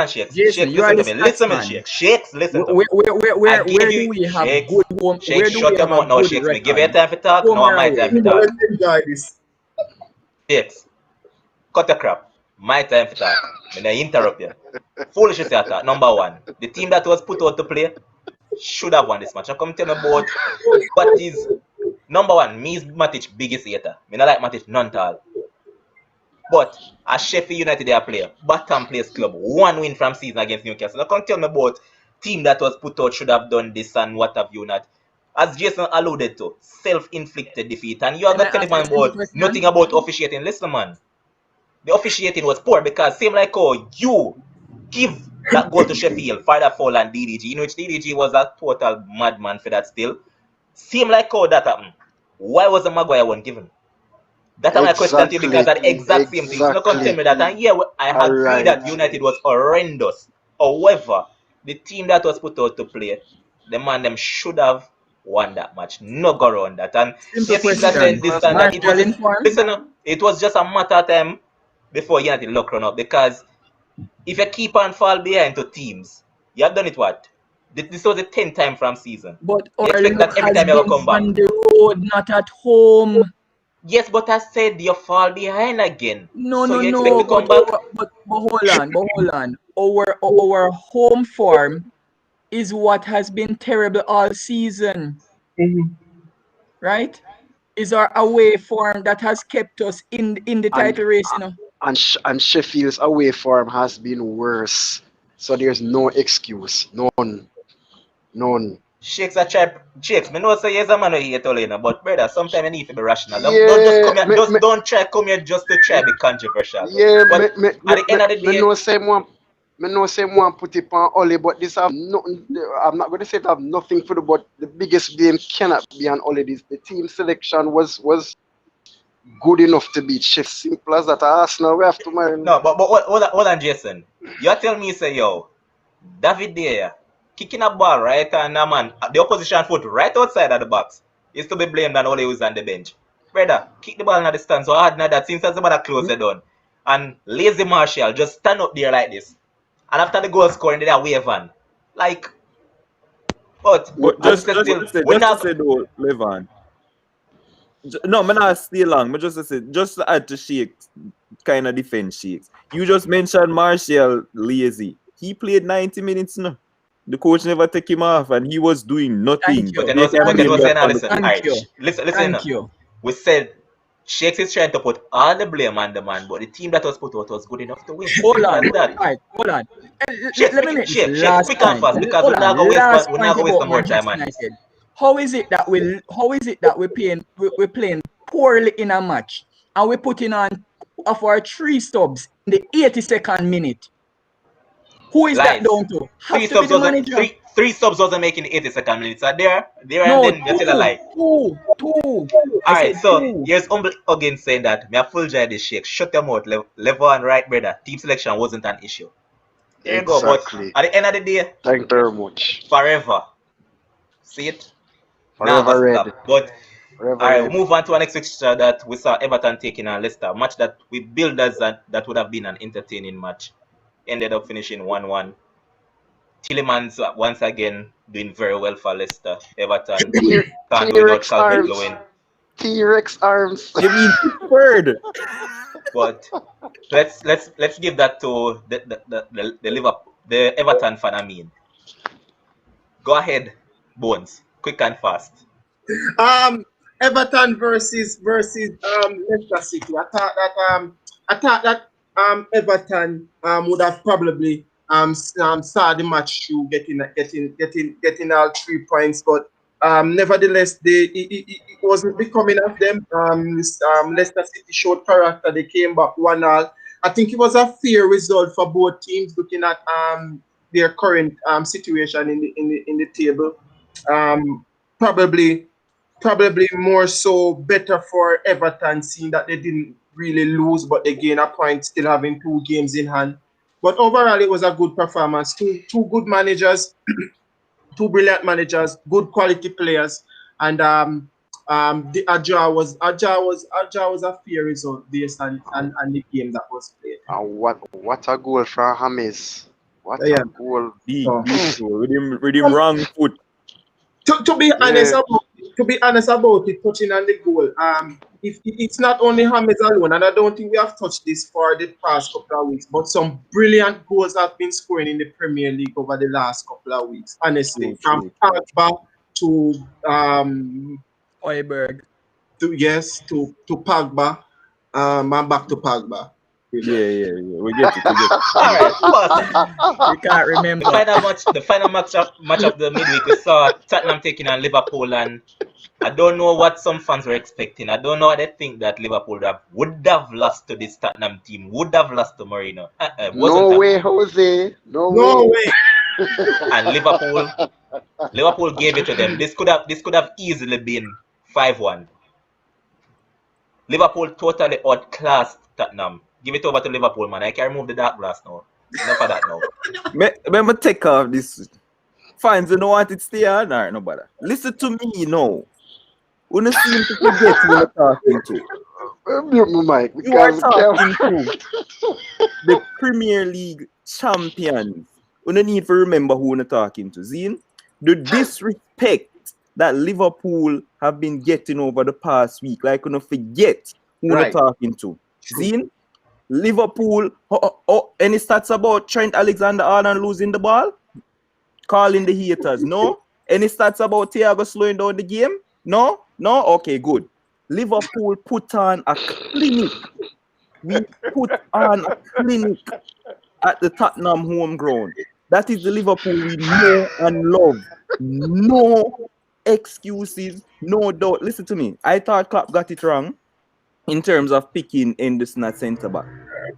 Shakes. Jason, you are the listen to me, Shakes. Listen to me. Where do we have good home? Shakes, shut your mouth now, Shakes. Give you time for talk. No, my time for talk. Enjoy this. Shakes, cut the crap. My time for talk. I'm going to interrupt you. Foolishness attack. Number one, the team that was put out to play should have won this match. I come tell me about what is number one. Me is Matic biggest hater. I don't like Matic none at all. But as Sheffield United they are player, bottom place club, 1 win from season against Newcastle. Now come tell me about team that was put out should have done this and what have you not. As Jason alluded to, self-inflicted defeat. And you are not telling me about nothing about officiating. Listen, man. The officiating was poor because same like how you give that goal to Sheffield, Father Fall and DDG, in which DDG was a total madman for that still. Same like how that happened. Why was the Maguire one given? That's my question to you because Exactly. that's the exact same thing. So no come tell me that. And yeah, I All agree right. that United was horrendous. However, the team that was put out to play, the man them should have won that match. No go around that. And Simple if people are saying question. this and that, Martial in form? listen, it was just a matter of time before United lock run up because if you keep on fall behind to teams, you have done it what? This was the 10th time from season. But You our expect that luck every has time you been come back. on the road, not at home. Yes, but I said you fall behind again. No, so no, you expect no. to come But, back? but hold on. Our home form is what has been terrible all season, Mhm. right? Is our away form that has kept us in the And title race, you know. and Sheffield's away form has been worse. So there's no excuse. None. Shakes a try. Shakes, me know say yes a man who hate Olena, but brother, sometimes you need to be rational. Don't just Yeah, come here, don't try come here just to try be controversial. yeah, But at the end of the me day, know same one. Me know same one put it on Oli, but this have nothing. I'm not going to say it have nothing to do, but the biggest blame cannot be on Oli. This the team selection was good enough to beat Sheffield. Simple as that. Arsenal we have to man. no, but hold on, Jason. You tell me say yo, David there kicking a ball right and a man the opposition foot right outside of the box is to be blamed than Ole who's on the bench. Brother, kick the ball in the stand so hard now that since that's about to close the down. And lazy Martial just stand up there like this. And after the goal scoring, they are waving. Like, but But as just I just still, to say, we're just to not. say though, Levan. No, man, not stay long. But just to say, just to add to Shakes, kind of defense Shakes. You just mentioned Martial lazy. He played 90 minutes now. The coach never take him off, and he was doing nothing. Thank But you. then They also, can but then blame also, that now on the listen. coach. All Thank right, you. listen. Thank you. We said Shakes is trying to put all the blame on the man, but the team that was put out was good enough to win. Hold Simple on. as that. All right, hold on. Shakes, Let me make this Shakes, last quick and point. fast because Hold we're not on. gonna waste Last we're point not gonna waste about no more time Manchester on this. United. How is it that we're playing poorly in a match and we're putting on two of our three subs in the 82nd minute? Who is that Lies. down to? Have to be the manager. Three subs wasn't making the 82nd minutes. Are there and No, then you tell a lie. two. I Alright, said so two. here's Humble again saying that me a full joy this shake. Shut your mouth, level and right, brother. Team selection wasn't an issue. There you go. But Exactly. at the end of the day, Thank you very much. forever. See it? Now Forever red. stop. But Forever alright, red. we'll move on to our next fixture that we saw Everton taking on Leicester. A match that we built as that would have been an entertaining match. Ended up finishing 1-1. Tillemans once again doing very well for Leicester. Everton can't do without T-Rex Calvert arms. Lewin. T-Rex arms. You mean third? But let's give that to the Liverpool, the Everton fan. I mean, go ahead, Bones, quick and fast. Everton versus Leicester City. I thought that Everton would have probably saw the match through getting all 3 points, but nevertheless it wasn't becoming of them. Leicester City showed character. They came back 1-1. I think it was a fair result for both teams looking at their current situation in the table. Probably more so better for Everton, seeing that they didn't really lose, but they gain a point, still having 2 games in hand. But overall, it was a good performance. Two good managers, two brilliant managers, good quality players, and the a draw was a fair result based on the game that was played. And what a goal from James. What Yeah. a goal. Big So, goal with him wrong foot. to be honest Yeah. about it, touching on the goal, if it's not only James alone, and I don't think we have touched this for the past couple of weeks, but some brilliant goals have been scoring in the Premier League over the last couple of weeks. Honestly, from True. Pogba to Oiberg. to Pogba, and back to Pogba. Yeah. We get it. All right, but We can't remember. the final match of the midweek, we saw Tottenham taking on Liverpool, and I don't know what some fans were expecting. I don't know what they think that Liverpool would have lost to this Tottenham team, would have lost to Mourinho. No way, Jose. No No way. way. And Liverpool gave it to them. This could have easily been 5-1. Liverpool totally outclassed Tottenham. Give it over to Liverpool, man. I can remove the dark glass now. Enough of that now. Remember take off this. Fans, you know what it stay on? Alright, no bother. Listen to me now. You don't seem to forget who you're talking to. Mute my mic You are because talking to the Premier League champions. You don't need to remember who you're talking to. Zine, the disrespect that Liverpool have been getting over the past week, like you don't forget who you're Right. talking to. True. Zine, Liverpool, any stats about Trent Alexander-Arnold losing the ball? Calling the haters, no? Any stats about Thiago slowing down the game? No? No? Okay, good. Liverpool put on a clinic. We put on a clinic at the Tottenham home ground. That is the Liverpool we know and love. No excuses, no doubt. Listen to me. I thought Klopp got it wrong in terms of picking Henderson at centre back,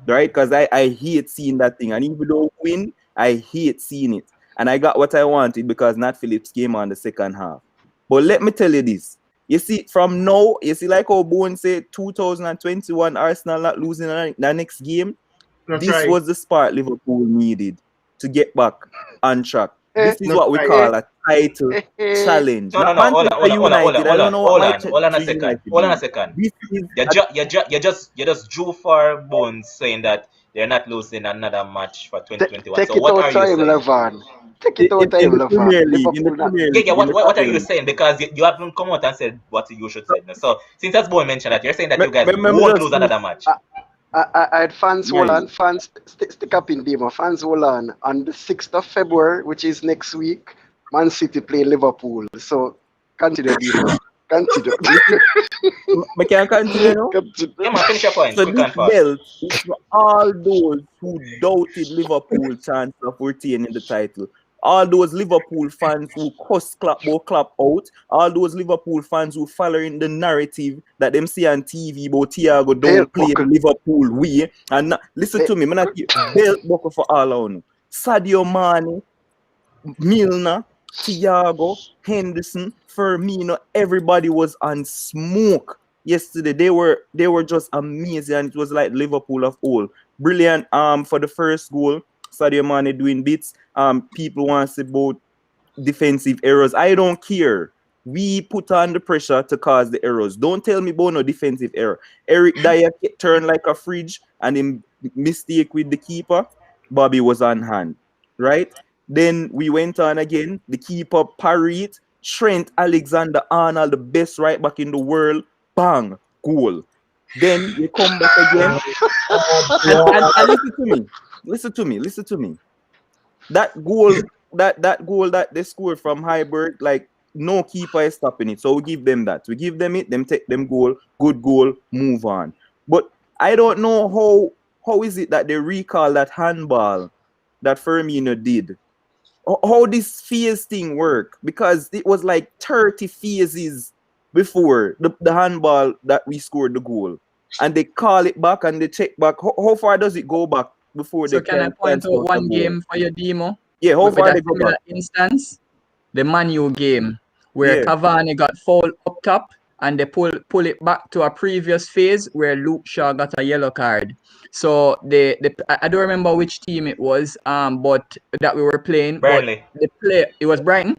right? Because I hate seeing that thing. And even though we win, I hate seeing it. And I got what I wanted because Nat Phillips came on the second half. But let me tell you this. You see, from now, you see, like how Bowen said, 2021 Arsenal not losing the next game. That's This right. was the spark Liverpool needed to get back on track. This is That's what we right. call a title challenge. No, Not hold on, Manchester United. I don't know what Manchester hold on a second. United Hold on a do. second. This is You just drew for Bones saying that they're not losing another match for 2021. take So it what out are to you him, saying? Levan. Take it out to in him, the Premier Levan. League. In the Liverpool not. Premier Yeah, League. yeah. in the What are Premier you League. saying? Because you haven't come out and said what you should say. So since that's Bowen mentioned that, you're saying that you guys Remember won't just lose another match. I had fans hold Right. on, fans stick up in demo. Fans hold on the 6th of February, which is next week. Man City play Liverpool. So continue, demo. Continue. I can continue now. Continue. Yeah, man, finish your point. So Quick this and fast. belt is for all those who doubted Liverpool's chance of retaining the title. All those Liverpool fans who cuss clap out. All those Liverpool fans who following the narrative that them see on TV about Thiago Belt don't play buckle. Liverpool way. And listen to me, man, belt buckle for all on. Sadio Mane, Milner, Thiago, Henderson, Firmino, everybody was on smoke yesterday. They were just amazing, and it was like Liverpool of old. Brilliant for the first goal. Sadio Mane doing bits. People want to say about defensive errors. I don't care. We put on the pressure to cause the errors. Don't tell me about no defensive error. Eric Dyer turned like a fridge and him mistake with the keeper. Bobby was on hand, right? Then we went on again. The keeper parried. Trent Alexander-Arnold, the best right back in the world. Bang, goal. Then you come back again. And listen to me. That goal that they scored from Highbury, like no keeper is stopping it. So we give them that. We give them it, them take them goal, good goal, move on. But I don't know how is it that they recall that handball that Firmino did. How this phase thing work? Because it was like 30 phases before the handball that we scored the goal. And they call it back and they check back. How far does it go back before So they can I can point out score the one goal? game for your demo? Yeah, how With far that they go similar back? instance, the Man U game where Yeah. Cavani got fouled up top and they pull it back to a previous phase where Luke Shaw got a yellow card. So I don't remember which team it was, but that we were playing. Burnley. But the play it was Brighton.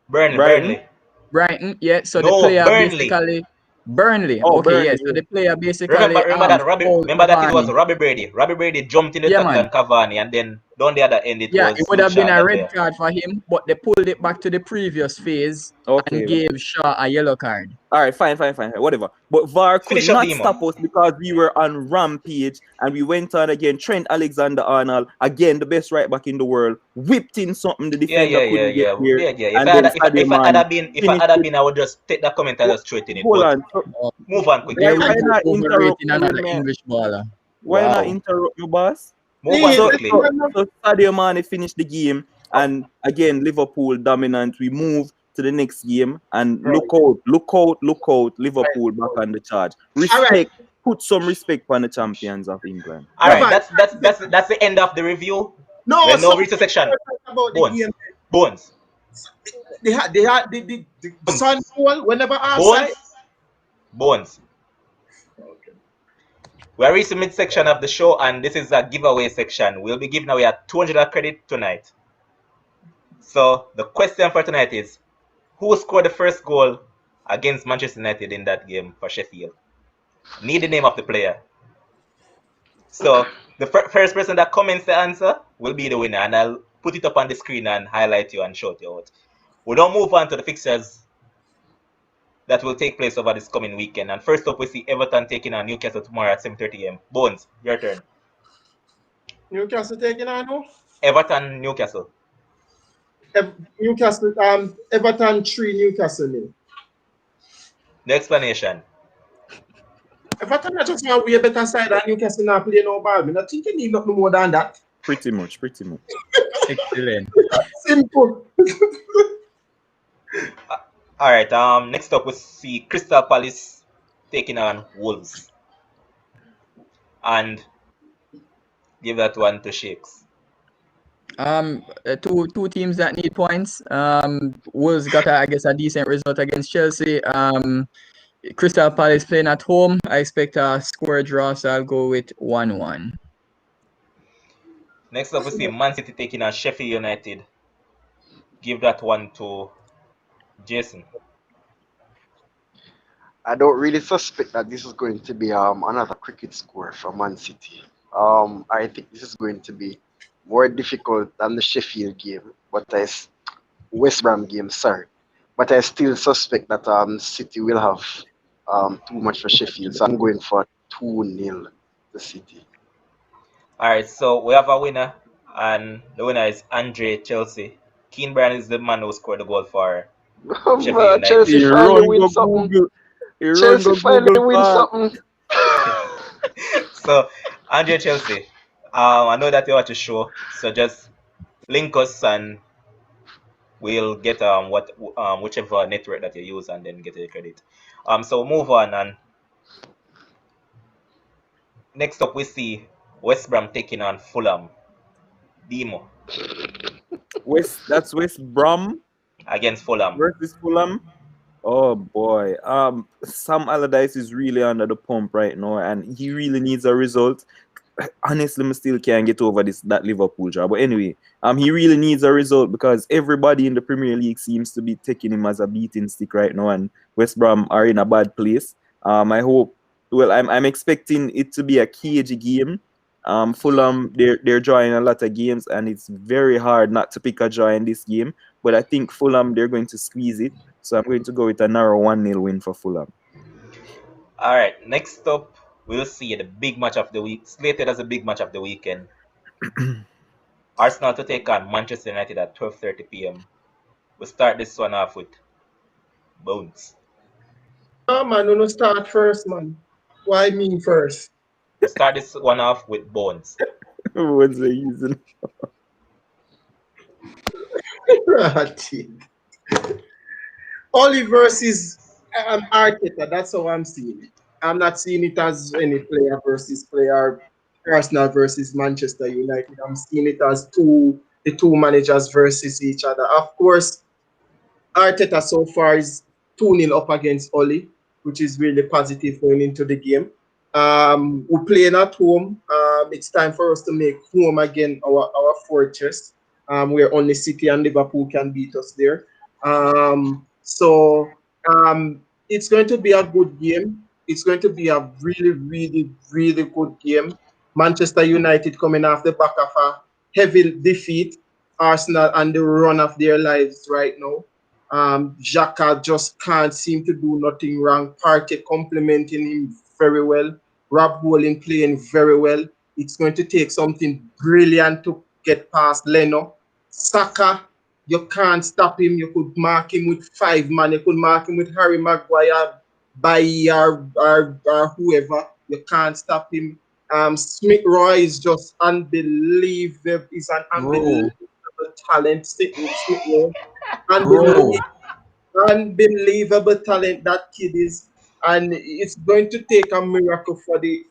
Burnley. Yeah. So the No, player Burnley. basically Burnley. Oh, Okay, yeah. Burnley. So the player basically Remember that fouled remember that it was Cavani. Robbie Brady. Robbie Brady jumped in the Yeah, tackle man. on Cavani, and then down the other end it Yeah, was it would Luke have Shaw been and a that red player. card for him, but they pulled it back to the previous phase Okay. and gave Shaw a yellow card. All right, fine, whatever. But VAR could Finish up, not Demo. stop us because we were on rampage and we went on again. Trent Alexander-Arnold, again the best right back in the world, whipped in something the defender couldn't get here. If And I then had Sadio if I Mane had been finished it. I would just take that comment and just straight in it. Hold But on. So, move on quickly. There why we go, not interrupt overrating me, another man? English baller. Why not Wow. interrupt you, boss? Move on Yeah, quickly. So Sadio Mane finished the game, and again Liverpool dominant. We move to the next game, and look out! Liverpool back on the charge. Respect, put some respect on the champions of England. All right, Levan, that's the end of the review. No, We're now so reach the section. about the Bones. game. Bones. They had the sun goal whenever outside. Bones. We are reaching mid-section of the show, and this is a giveaway section. We'll be giving away a 200 credit tonight. So the question for tonight is, who scored the first goal against Manchester United in that game for Sheffield? Need the name of the player. So the first person that comments the answer will be the winner, and I'll put it up on the screen and highlight you and shout you out. We don't move on to the fixtures that will take place over this coming weekend. And first up, we see Everton taking on Newcastle tomorrow at 7:30 a.m. Bones, your turn. Newcastle taking on who? Everton, Newcastle. Newcastle, Everton 3, Newcastle 0. The explanation. Everton not just want to be a better side and Newcastle not play no ball. I think you need nothing more than that. Pretty much. Excellent. Simple. All right. Next up, we see Crystal Palace taking on Wolves, and give that one to Shakes. Two teams that need points. Wolves got I guess a decent result against Chelsea. Crystal Palace playing at home. I expect a score draw, so I'll go with 1-1. Next up, we see Man City taking on Sheffield United. Give that one to Jason. I don't really suspect that this is going to be another cricket score for Man City. I think this is going to be more difficult than the Sheffield game, West Brom game, sorry. But I still suspect that City will have too much for Sheffield, so I'm going for 2-0 to City. All right, so we have a winner, and the winner is Andre Chelsea. Keane Bryan is the man who scored the goal for Sheffield United. Chelsea finally win something. Chelsea finally win something. So, Andre Chelsea, I know that you watch the show, so just link us and we'll get whichever network that you use and then get the credit. So move on, and next up we see West Brom taking on Fulham. Demo That's West Brom against Fulham. versus Fulham. Oh boy. Sam Allardyce is really under the pump right now, and he really needs a result. Honestly, I still can't get over that Liverpool job. But anyway, he really needs a result because everybody in the Premier League seems to be taking him as a beating stick right now, and West Brom are in a bad place. I hope. Well, I'm expecting it to be a cagey game. Fulham, they're drawing a lot of games, and it's very hard not to pick a draw in this game. But I think Fulham, they're going to squeeze it. So I'm going to go with a narrow 1-0 win for Fulham. All right, next up, we'll see the big match of the week, slated as a big match of the weekend. Arsenal to take on Manchester United at 12:30 p.m. We'll start this one off with Bones. No, man, no start first, man. Why me first? We'll start this one off with Bones. What's the reason? Only versus Arteta. That's how I'm seeing it. I'm not seeing it as any player versus player, Arsenal versus Manchester United. I'm seeing it as the two managers versus each other. Of course, Arteta so far is 2-0 up against Oli, which is really positive going into the game. We're playing at home. It's time for us to make home again our fortress, where only City and Liverpool can beat us there. So it's going to be a good game. It's going to be a really, really, really good game. Manchester United coming off the back of a heavy defeat. Arsenal on the run of their lives right now. Xhaka just can't seem to do nothing wrong. Partey complimenting him very well. Rob Holding playing very well. It's going to take something brilliant to get past Leno. Saka, you can't stop him. You could mark him with 5 man. You could mark him with Harry Maguire, Bailly, or whoever. You can't stop him. Smith Roy is just unbelievable. He's an unbelievable talent. Smith Roy. Unbelievable talent that kid is, and it's going to take a miracle for the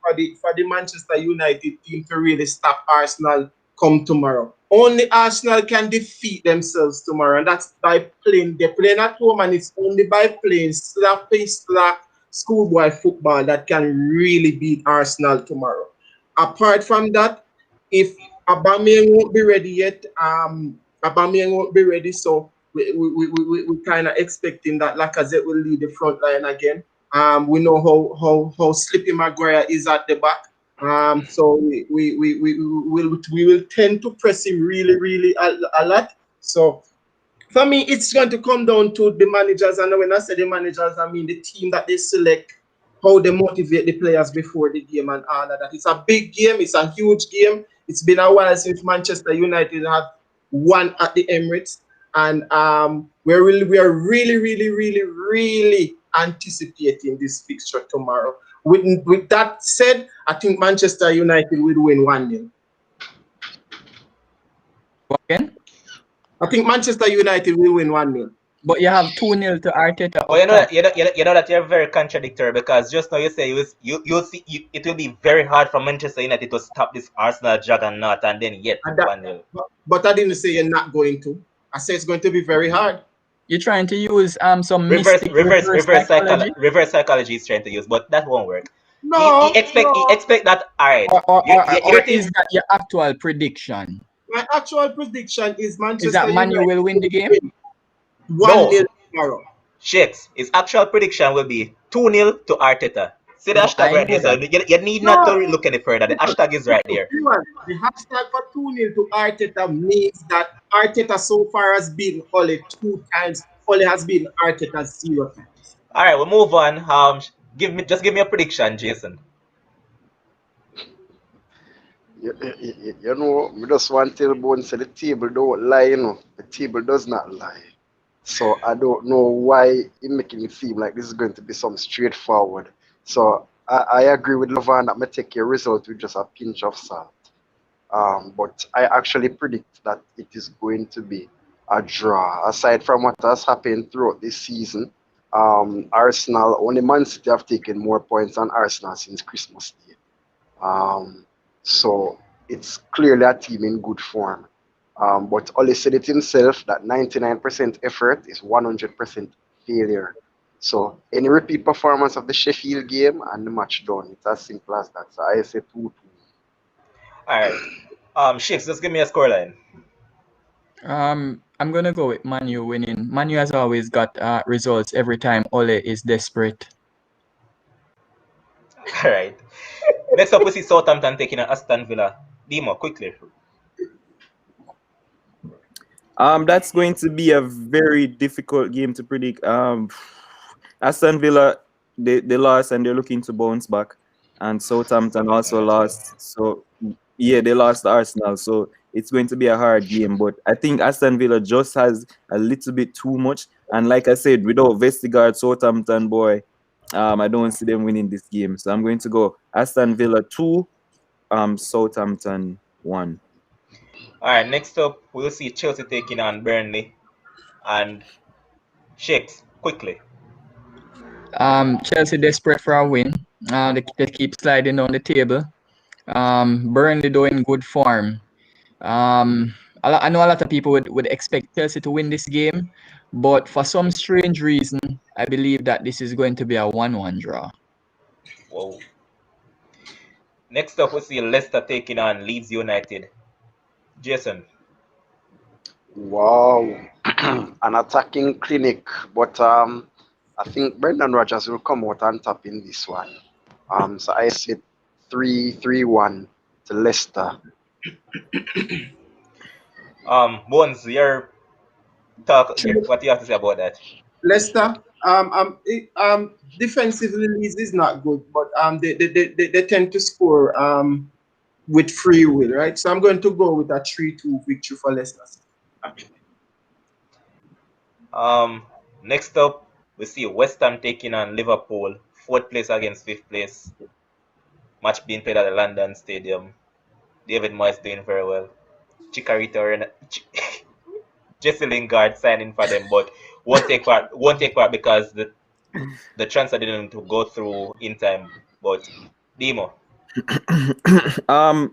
Manchester United team to really stop Arsenal come tomorrow. Only Arsenal can defeat themselves tomorrow, and that's by playing. They're playing at home, and it's only by playing sloppy, slack, schoolboy football that can really beat Arsenal tomorrow. Apart from that, if Aubameyang won't be ready yet, Aubameyang won't be ready, so we kind of expecting that Lacazette will lead the front line again. We know how Slippy Maguire is at the back. So we will tend to press him really a lot. So for me, it's going to come down to the managers, and when I say the managers, I mean the team that they select, how they motivate the players before the game and all of that. It's a big game, it's a huge game. It's been a while since Manchester United have won at the Emirates, and we are really anticipating this fixture tomorrow. With that said, I think Manchester United will win 1-0. Again? I think Manchester United will win 1-0. But you have 2-0 to Arteta. But you know that you're very contradictory, because just now you say you'll see it will be very hard for Manchester United to stop this Arsenal juggernaut, and then yet 1-0. But I didn't say you're not going to. I say it's going to be very hard. You're trying to use some reverse psychology. Reverse psychology is trying to use, but that won't work. No, he expect that. All right. Or is that your actual prediction? My actual prediction is Manchester Is that Man U will win the game? 1-0 tomorrow. Shakes, his actual prediction will be 2-0 to Arteta. See the hashtag right there. So you need not to look any further. The hashtag is right there. The hashtag for 2-0 to Arteta means that Arteta so far has beaten Ole 2 times. Ole has beaten Arteta 0 times. All right, we'll move on. Give me a prediction, Jason. You know, we just want to tell Bone say the table don't lie, you know. The table does not lie. So I don't know why it's making it seem like this is going to be some straightforward. So I agree with Levan that may take a result with just a pinch of salt. But I actually predict that it is going to be a draw. Aside from what has happened throughout this season, Arsenal, only Man City have taken more points than Arsenal since Christmas Day. So it's clearly a team in good form. But Ole said it himself that 99% effort is 100% failure. So any repeat performance of the Sheffield game and the match done. It's as simple as that. So I say 2-2. All right. Shakes, just give me a scoreline. I'm gonna go with Man U winning. Man U has always got results every time Ole is desperate. All right. Next up, we see Southampton taking on Aston Villa. Demo, quickly. That's going to be a very difficult game to predict. Aston Villa, they lost and they're looking to bounce back, and Southampton also lost. So yeah, they lost to Arsenal. So it's going to be a hard game. But I think Aston Villa just has a little bit too much. And like I said, without Vestergaard, Southampton boy, I don't see them winning this game. So I'm going to go Aston Villa 2, Southampton 1. All right, next up, we'll see Chelsea taking on Burnley. And Shakes, quickly. Chelsea desperate for a win. They keep sliding down the table. Burnley doing good form. I know a lot of people would expect Chelsea to win this game, but for some strange reason, I believe that this is going to be a 1-1 draw. Whoa. Next up, we see Leicester taking on Leeds United. Jason. Wow. An attacking clinic. But I think Brendan Rodgers will come out on top in this one. So I said 3-1 to Leicester. Bones, what do you have to say about that? Leicester, defensively Leeds is not good, but they tend to score with free will, right? So I'm going to go with a 3-2 victory for Leicester. Next up, we see West Ham taking on Liverpool, 4th place against 5th place. Match being played at the London Stadium. David Moyes doing very well. Jesse Lingard signing for them, but won't take part because the transfer didn't go through in time. But Demo.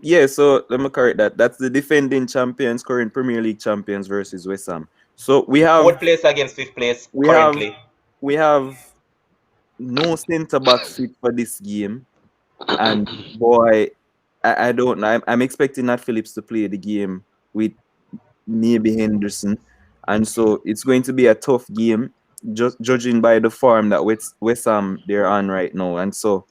Yeah, so let me correct that. That's the defending champions, current Premier League champions versus West Ham. So we have 4th place against 5th place currently. We have no centre back fit for this game, and boy, I don't know. I'm expecting Nat Phillips to play the game with maybe Henderson, and so it's going to be a tough game, just judging by the form that West Ham they're on right now, and so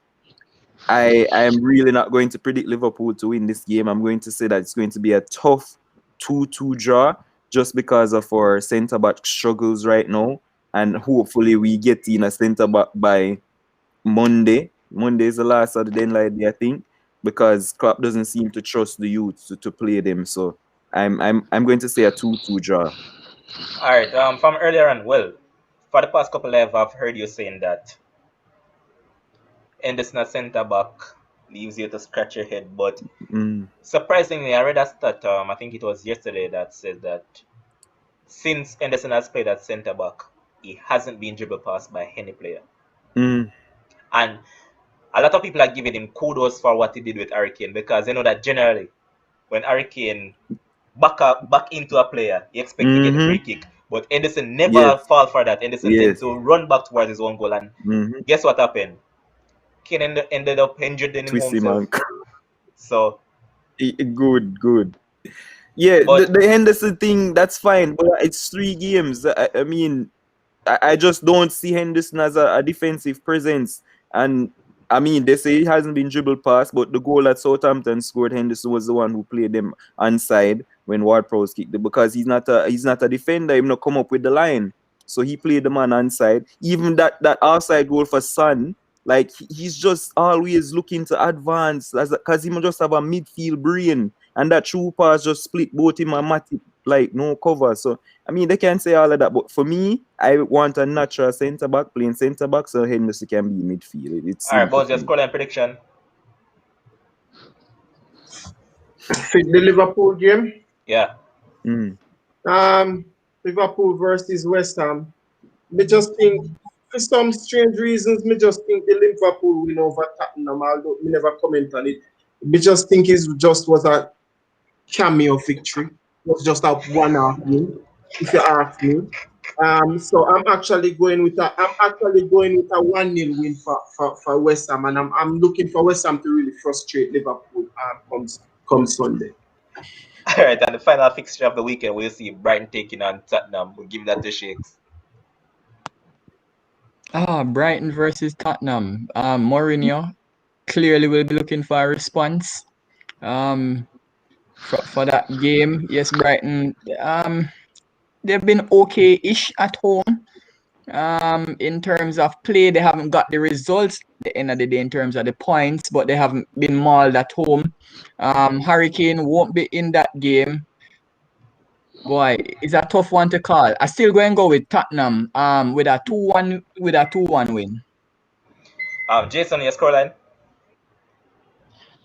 I am really not going to predict Liverpool to win this game. I'm going to say that it's going to be a tough 2-2 draw just because of our centre back struggles right now. And hopefully we get in a centre back by Monday. Monday is the last of the deadline, I think, because Klopp doesn't seem to trust the youth to play them. So I'm going to say a 2-2 draw. All right. From earlier on, well, for the past couple of I've heard you saying that Henderson at centre back leaves you to scratch your head, but surprisingly, I read a stat. I think it was yesterday that said that since Henderson has played at centre back, he hasn't been dribble passed by any player. And a lot of people are giving him kudos for what he did with Hurricane, because they know that generally when Hurricane back into a player, he expects to get a free kick. But Henderson never fall for that. Henderson tends to run back towards his own goal, and guess what happened? Kane ended up injured in his home self. So good. Yeah, the Henderson thing, that's fine, but it's 3 games. I mean, I just don't see Henderson as a defensive presence. And I mean, they say he hasn't been dribbled past, but the goal that Southampton scored, Henderson was the one who played them onside when Ward-Prowse kicked it, because he's not a defender. He's not come up with the line, so he played the man onside. Even that offside goal for Son, like he's just always looking to advance, because he just have a midfield brain, and that true pass just split both him and Matip, like no cover. So I mean, they can say all of that, but for me, I want a natural centre back playing centre back, so Henderson can be midfield. It's all right, boys, just call and prediction. For the Liverpool game? Yeah. Liverpool versus West Ham. Me just think, for some strange reasons, me just think the Liverpool win over Tottenham, although me never comment on it. Me just think it just was a cameo victory. It was just a one-off win, if you ask me. So I'm actually going with a 1-0 win for West Ham, and I'm looking for West Ham to really frustrate Liverpool come Sunday. All right, and the final fixture of the weekend, we'll see Brighton taking on Tottenham. We'll give that to Shakes. Brighton versus Tottenham. Mourinho clearly will be looking for a response for that game. Yes, Brighton. They've been okay-ish at home. In terms of play, they haven't got the results at the end of the day in terms of the points, but they haven't been mauled at home. Hurricane won't be in that game. Boy, it's a tough one to call. I still go and go with Tottenham with a 2-1 win. Jason, your scoreline?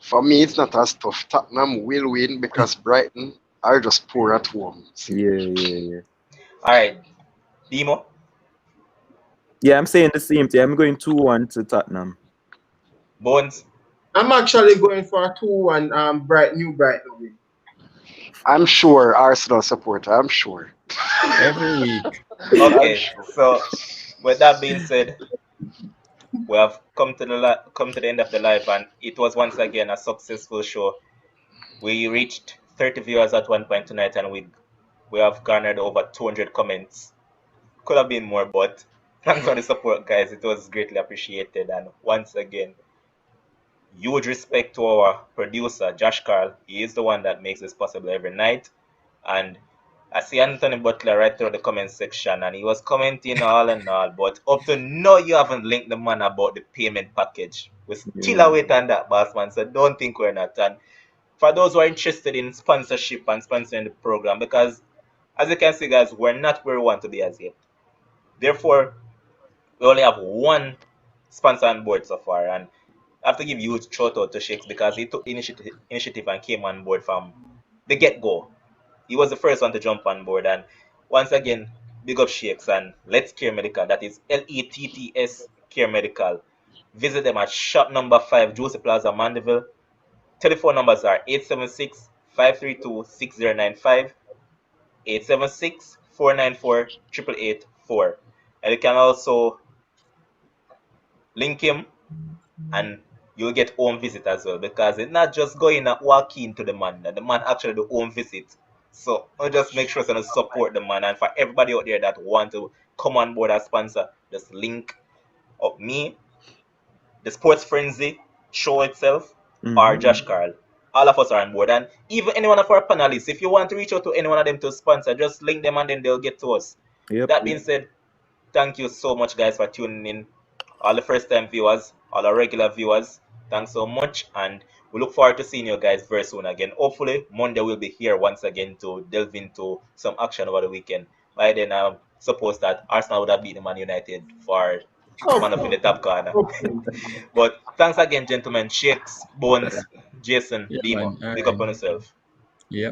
For me, it's not as tough. Tottenham will win because Brighton are just poor at home. Yeah. All right, Demo? Yeah, I'm saying the same thing. I'm going 2-1 to Tottenham. Bones? I'm actually going for a 2-1 Brighton win. I'm sure Arsenal supporter. I'm sure. Every week. Okay, so with that being said, we have come to the end of the live, and it was once again a successful show. We reached 30 viewers at one point tonight, and we have garnered over 200 comments. Could have been more, but thanks for the support, guys. It was greatly appreciated. And once again, huge respect to our producer, Josh Carl. He is the one that makes this possible every night. And I see Anthony Butler right through the comment section, and he was commenting all and all, but up to now you haven't linked the man about the payment package. We're still awaiting on that, boss man, so don't think we're not. And for those who are interested in sponsorship and sponsoring the program, because as you can see, guys, we're not where we want to be as yet. Therefore, we only have one sponsor on board so far, and I have to give huge shout out to Shakes because he took the initiative and came on board from the get-go. He was the first one to jump on board, and once again, big up Shakes and Let's Care Medical. That is LETTS Care Medical. Visit them at shop number 5, Josie Plaza, Mandeville. Telephone numbers are 876-532-6095, 876-494-8884. And you can also link him, and you'll get home visit as well, because it's not just going and walk into the man. The man actually do home visit. So I'll just make sure to support the man. And for everybody out there that want to come on board as sponsor, just link up me, the Sports Frenzy show itself, or Josh Carl. All of us are on board. And even any one of our panelists, if you want to reach out to any one of them to sponsor, just link them and then they'll get to us. Yep. That being said, thank you so much, guys, for tuning in. All the first-time viewers, all our regular viewers, thanks so much. And we look forward to seeing you guys very soon again. Hopefully, Monday we'll be here once again to delve into some action over the weekend. By then, I suppose that Arsenal would have beaten Man United for man up in the top corner. But thanks again, gentlemen. Shakes, Bones, Jason, Yeah, Demo. man. Pick up on yourself. Yep.